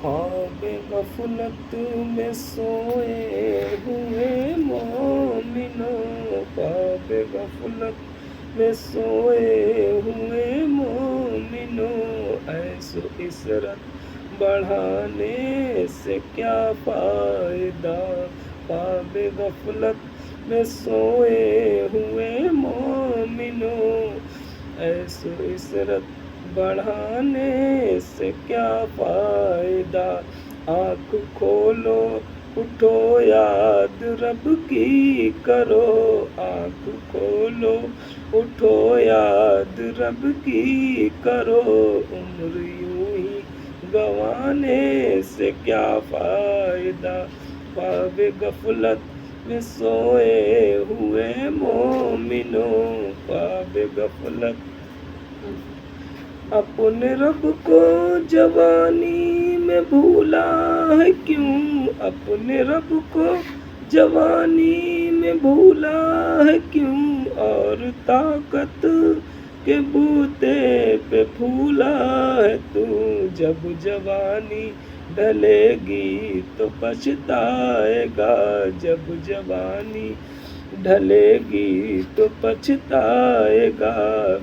خواب غفلت میں سوئے ہوئے مومنوں، خواب غفلت میں سوئے ہوئے مومنوں، ایسو عسرت بڑھانے سے کیا فائدہ؟ خواب غفلت میں سوئے ہوئے مومنوں، ایسو عسرت بڑھانے سے کیا فائدہ؟ آنکھ کھولو اٹھو یاد رب کی کرو، آنکھ کھولو اٹھو یاد رب کی کرو، عمر یوں ہی گنوانے سے کیا فائدہ؟ خواب غفلت میں سوئے ہوئے مومنوں، خواب غفلت اپنے رب کو جوانی میں بھولا ہے کیوں؟ اپنے رب کو جوانی میں بھولا ہے کیوں؟ اور طاقت کے بوتے پہ پھولا ہے تو، جب جوانی ڈھلے گی تو پچھتائے گا، جب جوانی ڈھلے گی تو پچھتائے گا،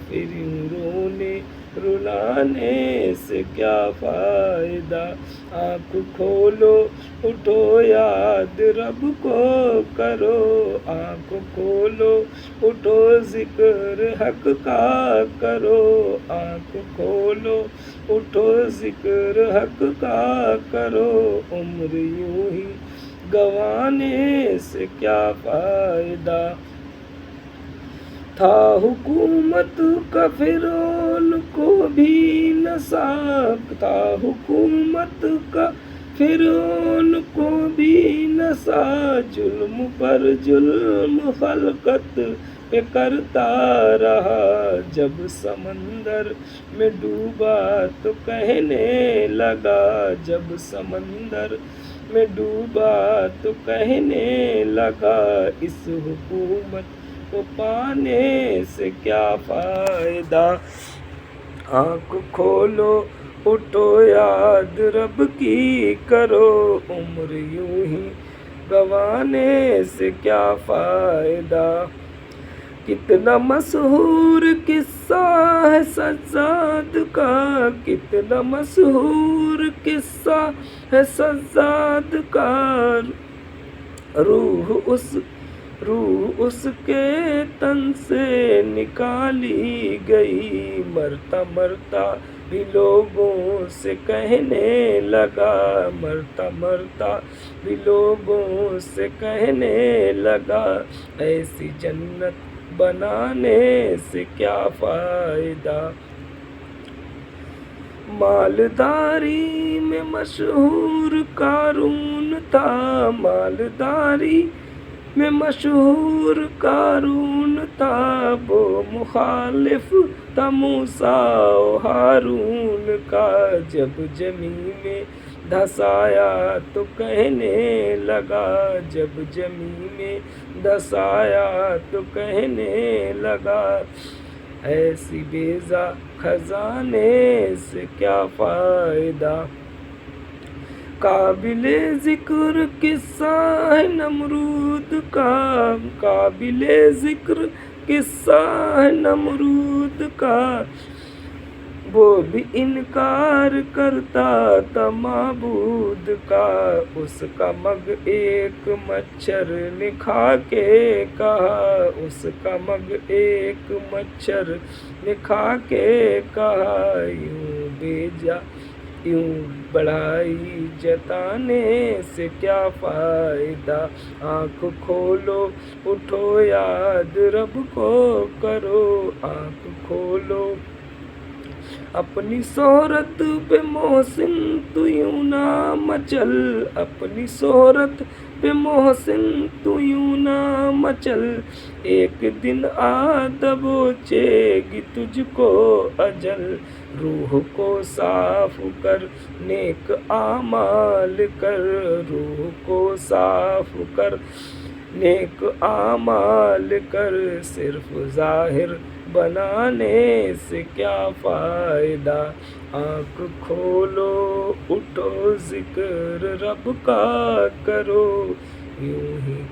پھر یوں رونے رلانے سے کیا فائدہ؟ آنکھ کھولو اٹھو یاد رب کو کرو، آنکھ کھولو اٹھو ذکر حق کا کرو، آنکھ کھولو اٹھو ذکر حق کا کرو، عمر یوں ہی گنوانے سے کیا فائدہ؟ تھا حکومت کا فرعون کو بھی نہ ساک، تھا حکومت کا فرعون کو بھی نہ سا، ظلم پر ظلم خلقت پہ کرتا رہا، جب سمندر میں ڈوبا تو کہنے لگا، جب سمندر میں ڈوبا تو کہنے لگا، اس حکومت کو پانے سے کیا فائدہ؟ آنکھ کھولو اٹھو یاد رب کی کرو، عمر یوں ہی گنوانے سے کیا فائدہ؟ کتنا مشہور قصہ ہے سجاد کا، کتنا مشہور قصہ ہے سجاد کا، روح اس کے تن سے نکالی گئی، مرتا مرتا بھی لوگوں سے کہنے لگا، مرتا مرتا بھی لوگوں سے کہنے لگا، ایسی جنت بنانے سے کیا فائدہ؟ مالداری میں مشہور قارون تھا، مالداری میں مشہور قارون تھا، وہ مخالف تھا موسیٰ و ہارون کا، جب زمین میں دھسایا تو کہنے لگا، جب زمین میں دھسایا تو کہنے لگا، ایسی بیضا خزانے سے کیا فائدہ؟ قابل ذکر قصہ ہے نمرود کا، قابل ذکر قصہ ہے نمرود کا، وہ بھی انکار کرتا تھا معبود کا، اس کا مگ ایک مچھر نے کھا کے کہا، اس کا مگ ایک مچھر نے کھا کے کہا، یوں بیجا یوں بڑائی جتانے سے کیا فائدہ؟ آنکھ کھولو اٹھو یاد رب کو کرو، آنکھ کھولو اپنی شہرت پہ محسن تو یوں نہ مچل، اپنی شہرت پہ محسن تو یوں نہ مچل، ایک دن آ دبوچے گی تجھ کو اجل، روح کو صاف کر نیک اعمال کر، روح کو صاف کر نیک اعمال کر، صرف ظاہر بنانے سے کیا فائدہ؟ آنکھ کھولو اٹھو ذکر رب کا کرو، یوں ہی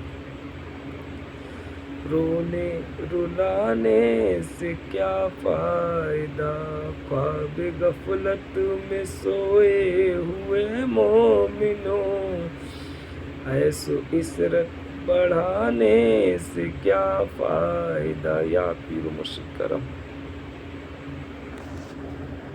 رونے رلانے سے کیا فائدہ، خواب غفلت میں سوئے ہوئے مومنوں، ایس و عسرت بڑھانے سے کیا فائدہ۔ یا پیر و مرشد کرم